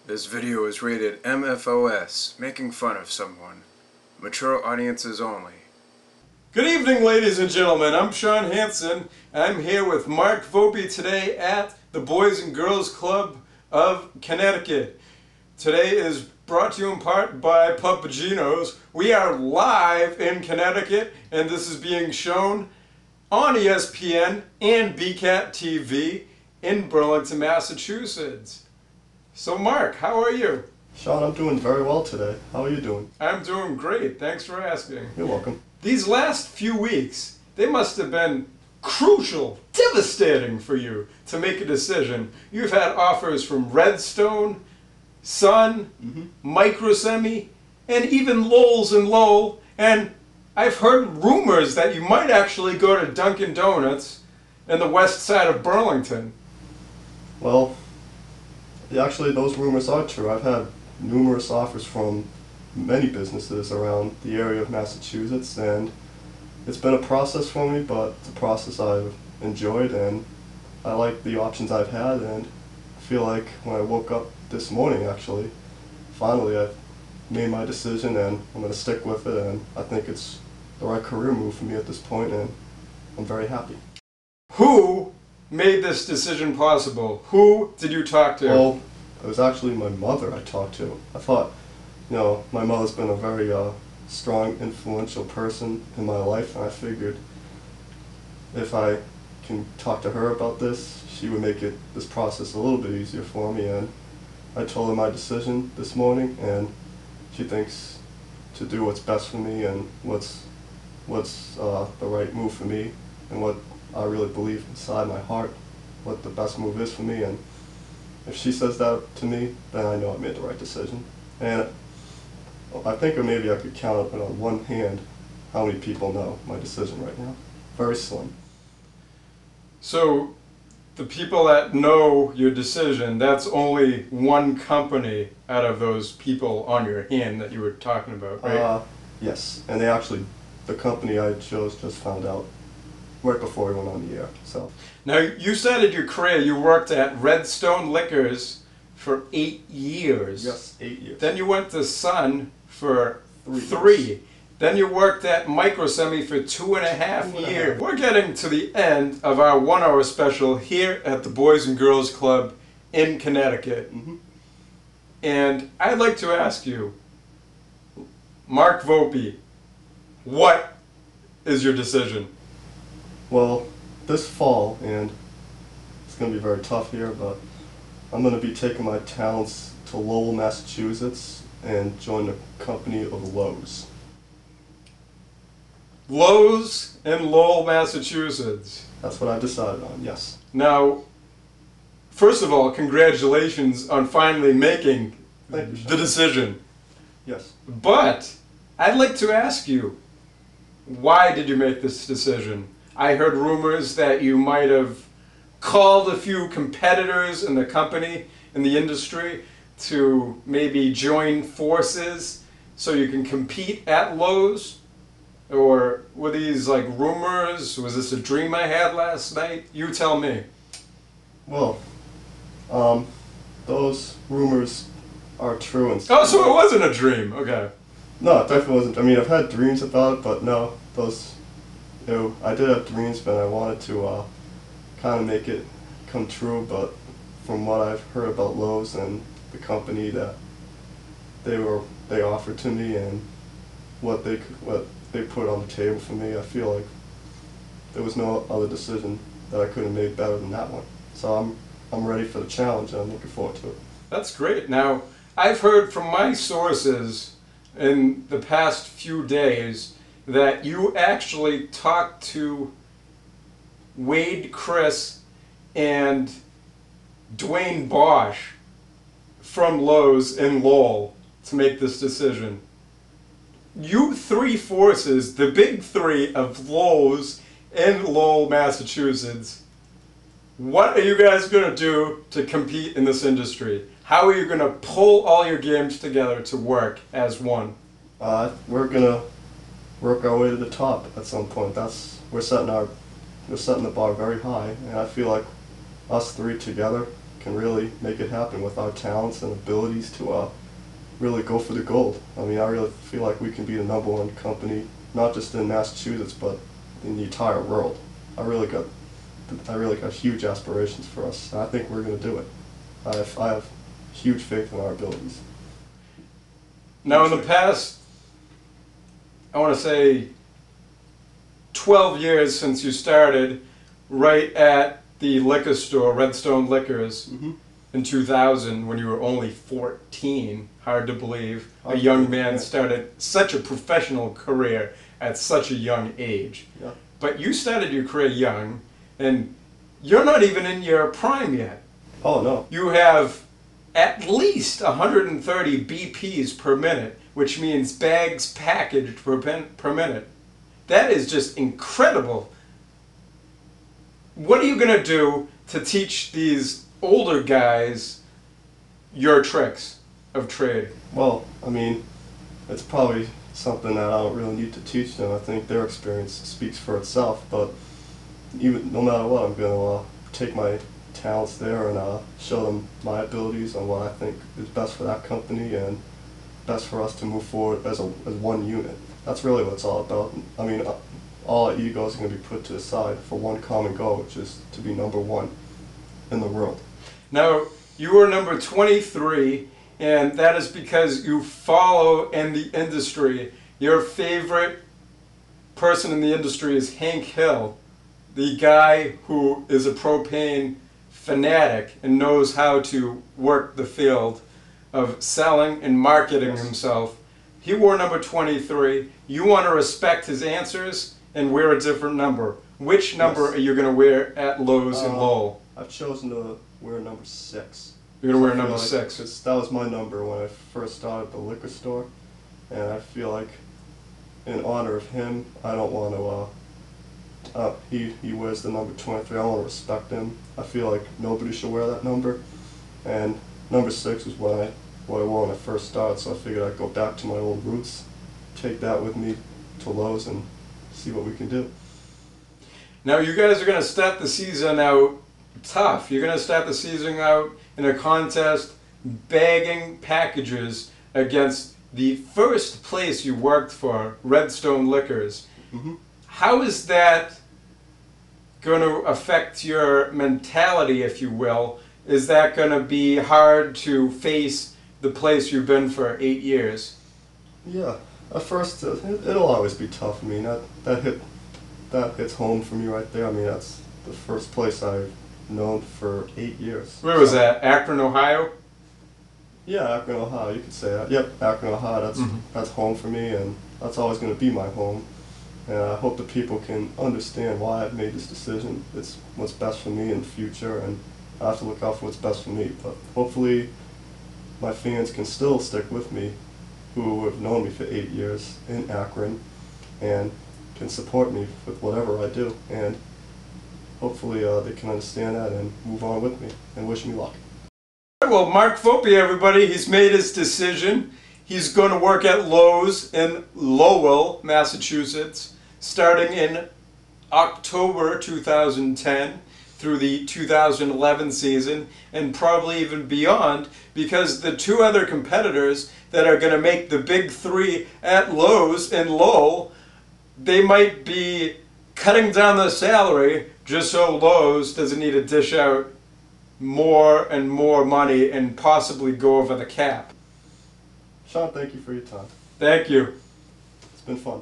This video is rated MFOS, making fun of someone. Mature audiences only. Good evening, ladies and gentlemen. I'm Sean Hansen. I'm here with Mark Volpe today at the Boys and Girls Club of Connecticut. Today is brought to you in part by Puppaginos. We are live in Connecticut, and this is being shown on ESPN and BCAT TV in Burlington, Massachusetts. So Mark, how are you? Sean, I'm doing very well today. How are you doing? I'm doing great. Thanks for asking. You're welcome. These last few weeks, they must have been crucial, devastating for you to make a decision. You've had offers from Redstone, Sun, Microsemi, and even Lowell's and Lowell, and I've heard rumors that you might actually go to Dunkin' Donuts in the west side of Burlington. Well, actually those rumors are true. I've had numerous offers from many businesses around the area of Massachusetts, and it's been a process for me, but it's a process I've enjoyed, and I like the options I've had, and I feel like when I woke up this morning, actually, finally I've made my decision, and I'm going to stick with it, and I think it's the right career move for me at this point, and I'm very happy. Who made this decision possible? Who did you talk to? Well, it was actually my mother I talked to. I thought, you know, my mother's been a very strong, influential person in my life, and I figured if I can talk to her about this, she would make this process a little bit easier for me, and I told her my decision this morning, and she thinks to do what's best for me and what's the right move for me, and what I really believe inside my heart what the best move is for me. And if she says that to me, then I know I made the right decision. And I think maybe I could count on one hand how many people know my decision right now. Very slim. So the people that know your decision, that's only one company out of those people on your hand that you were talking about, right? Yes, and the company I chose just found out right before we went on the air. So now, you started your career, you worked at Redstone Liquors for 8 years. Yes, 8 years. Then you went to Sun for 3 3. Then you worked at Microsemi for 2.5 years. We're getting to the end of our 1-hour special here at the Boys and Girls Club in Connecticut. And I'd like to ask you, Mark Volpe, what is your decision? Well, this fall, and it's going to be very tough here, but I'm going to be taking my talents to Lowell, Massachusetts, and join the company of Lowe's. Lowe's in Lowell, Massachusetts. That's what I decided on, yes. Now, first of all, congratulations on finally making Thank you, Sean. the decision. Yes. But I'd like to ask you, why did you make this decision? I heard rumors that you might have called a few competitors in the company, in the industry, to maybe join forces so you can compete at Lowe's? Or were these like rumors? Was this a dream I had last night? You tell me. Well, those rumors are true. And Oh, so it wasn't a dream. Okay. No, it definitely wasn't. I mean, I've had dreams about it, but no, I did have dreams, but I wanted to kind of make it come true. But from what I've heard about Lowe's and the company that they offered to me and what they put on the table for me, I feel like there was no other decision that I could have made better than that one. So I'm ready for the challenge, and I'm looking forward to it. That's great. Now, I've heard from my sources in the past few days that you actually talked to Wade Chris and Dwayne Bosch from Lowe's in Lowell to make this decision. You three forces, the big three of Lowe's in Lowell, Massachusetts, what are you guys going to do to compete in this industry? How are you going to pull all your games together to work as one? We're going to work our way to the top at some point. We're setting the bar very high, and I feel like us three together can really make it happen with our talents and abilities to really go for the gold. I mean, I really feel like we can be the #1 company, not just in Massachusetts, but in the entire world. I really got huge aspirations for us, and I think we're going to do it. I have huge faith in our abilities. Now, in the past, I want to say 12 years since you started right at the liquor store, Redstone Liquors, in 2000, when you were only 14. Hard to believe. A young man started such a professional career at such a young age. Yeah. But you started your career young, and you're not even in your prime yet. Oh, no. You have at least 130 BPs per minute, which means bags packaged per minute. That is just incredible. What are you going to do to teach these older guys your tricks of trade? Well, I mean, it's probably something that I don't really need to teach them. I think their experience speaks for itself, but even no matter what, I'm going to take my talents there and show them my abilities on what I think is best for that company and best for us to move forward as one unit. That's really what it's all about. I mean, all our egos are going to be put to the side for one common goal, which is to be #1 in the world. Now, you are number 23, and that is because you follow in the industry. Your favorite person in the industry is Hank Hill, the guy who is a propane fanatic and knows how to work the field of selling and marketing himself. He wore number 23. You want to respect his answers and wear a different number. Which number are you going to wear at Lowe's in Lowell? I've chosen to wear number 6. You're going to wear number 6. Cause that was my number when I first started the liquor store, and I feel like in honor of him, I don't want to, he wears the number 23, I want to respect him. I feel like nobody should wear that number, and number 6 was what I wore when I first started, so I figured I'd go back to my old roots, take that with me to Lowe's and see what we can do. Now you guys are going to start the season out tough. You're going to start the season out in a contest bagging packages against the first place you worked for, Redstone Liquors. How is that going to affect your mentality, if you will? Is that going to be hard to face the place you've been for 8 years? Yeah, at first it'll always be tough. I mean, that hits home for me right there. I mean, that's the first place I've known for 8 years. Where was that? Akron, Ohio? Yeah, Akron, Ohio. You could say that. Yep, Akron, Ohio. That's home for me, and that's always going to be my home. And I hope that people can understand why I've made this decision. It's what's best for me in the future, and I have to look out for what's best for me. But hopefully, my fans can still stick with me, who have known me for 8 years in Akron, and can support me with whatever I do. And hopefully they can understand that and move on with me and wish me luck. Well, Mark Volpe, everybody, he's made his decision. He's going to work at Lowe's in Lowell, Massachusetts, starting in October 2010 through the 2011 season, and probably even beyond, because the 2 other competitors that are going to make the big 3 at Lowe's in Lowell, they might be cutting down the salary just so Lowe's doesn't need to dish out more and more money and possibly go over the cap. Sean, thank you for your time. Thank you. It's been fun.